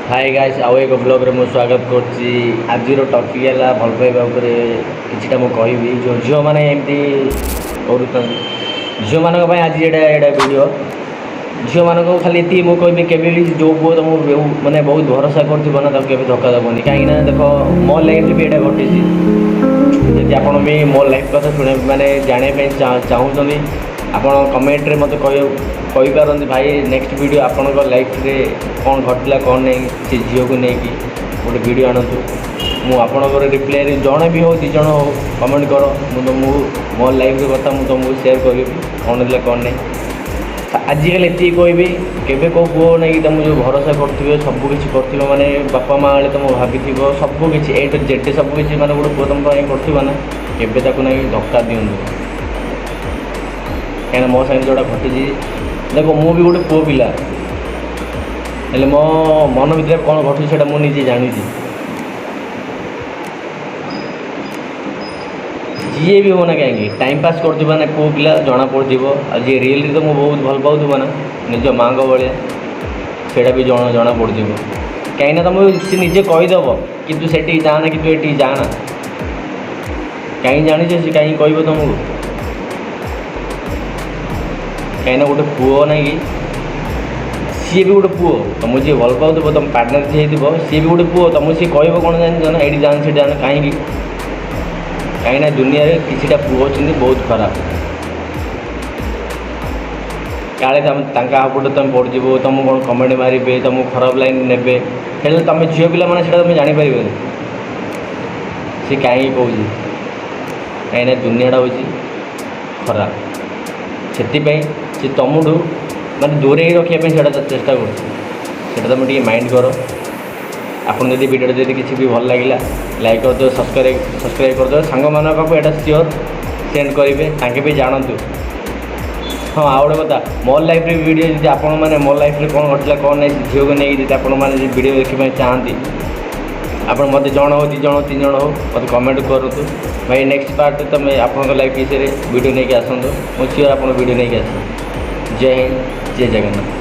Hi guys आउ एक blog रे स्वागत करछि। आज टॉपिक है भल पाइबा किछटा मु कहबी जो झील मैंने एमती झील मान आज एटा वीडियो झील मान खाली ये मुझे कहबी केवे भी जो पुओ तुम मैंने बहुत भरोसा कर धोखा देवनी कहीं देख मो लाइफ भी ये घटी जी आप मो लाइफ कथा शुणे मैंने जानापी चाहूँगी ଆପଣ କମେଣ୍ଟରେ ମୋତେ କହିପାରନ୍ତି ଭାଇ ନେକ୍ସଟ ଭିଡ଼ିଓ ଆପଣଙ୍କ ଲାଇଫରେ କ'ଣ ଘଟିଲା କ'ଣ ନାହିଁ ସେ ଝିଅକୁ ନେଇକି ଗୋଟେ ଭିଡ଼ିଓ ଆଣନ୍ତୁ। ମୁଁ ଆପଣଙ୍କର ରିପ୍ଲାଏରେ ଜଣେ ବି ହେଉ ଦୁଇ ଜଣ ହେଉ କମେଣ୍ଟ କର ମୁଁ ତୁମକୁ ମୋ ଲାଇଫର କଥା ମୁଁ ତୁମକୁ ସେୟାର କରିବି କ'ଣ ହେଇଥିଲା କ'ଣ ନାହିଁ। ଆଜିକାଲି ଏତିକି କହିବି କେବେ କେଉଁ ପୁଅ ନେଇକି ତୁମକୁ ଯେଉଁ ଭରସା କରୁଥିବେ ସବୁକିଛି କରୁଥିବ ମାନେ ବାପା ମାଆ ବେଳେ ତୁମକୁ ଭାବିଥିବ ସବୁକିଛି A to Z ସବୁକିଛି ମାନେ ଗୋଟେ ପୁଅ ତୁମ ପାଇଁ କରୁଥିବ ନା କେବେ ତାକୁ ନେଇକି ଧକ୍କା ଦିଅନ୍ତୁ। कहीं मो साथ जोड़ा घटी देख मु भी गोटे पुओ पिला हेले मो मन भर कौन घटू से मुझे जानी जी भी हो ना कहीं टाइम पास कर ना पुओ पिला जना पड़ो आज रियली तो मुझे बहुत भल पाऊँ ना निज माँ भाया से भी जना पड़ो कहीं तुम सी निजे कहीदेव कि तू से जाना कि तू ये जाना कहीं जानी सी कहीं कह तुमको कहीं गोटे पुओ ना कि सी भी गोटे पुओ तुमको जी भल पाऊँ तुम पार्टनर जी हो सी भी गोटे पुओ तुमको सी कह कौन जान ना ये जान से जान कहीं कहीं दुनिया किसी पुओ अच्छे बहुत खराब काले हापटे तुम पड़ो तुमको कौन कमेंट मारे तुमको खराब लाइन ने तुम झील पिला मैंने तुम जापर सी कहीं कौन कहीं दुनियाटा हूँ खराब से तुमठू मैं दूरे ही रखापी चेष्टा कर तुम टे माइंड कर आपन जब वीडियो जब किसी भी भल लगे लाइक कर दो सब्सक्राइब कर दो सांग मान पाक एटा सियोर सेंड करेंगे ताके भी जानतु। हाँ आउ गए कथा मो लाइफ वीडियो जी आपण मैंने मो लाइफ कौन घटला कौन नहीं झील को नहीं जी आप वीडियो देखा चाहती आप मत जन हो दु जन तीन जन हो मत कमेंट करूँ भाई नेक्स्ट पार्ट तुम आप लाइफ विषय वीडियो नहीं आसतु मुझे सियोर आप वीडियो नहीं आस। जय हिंद जय जगन्नाथ।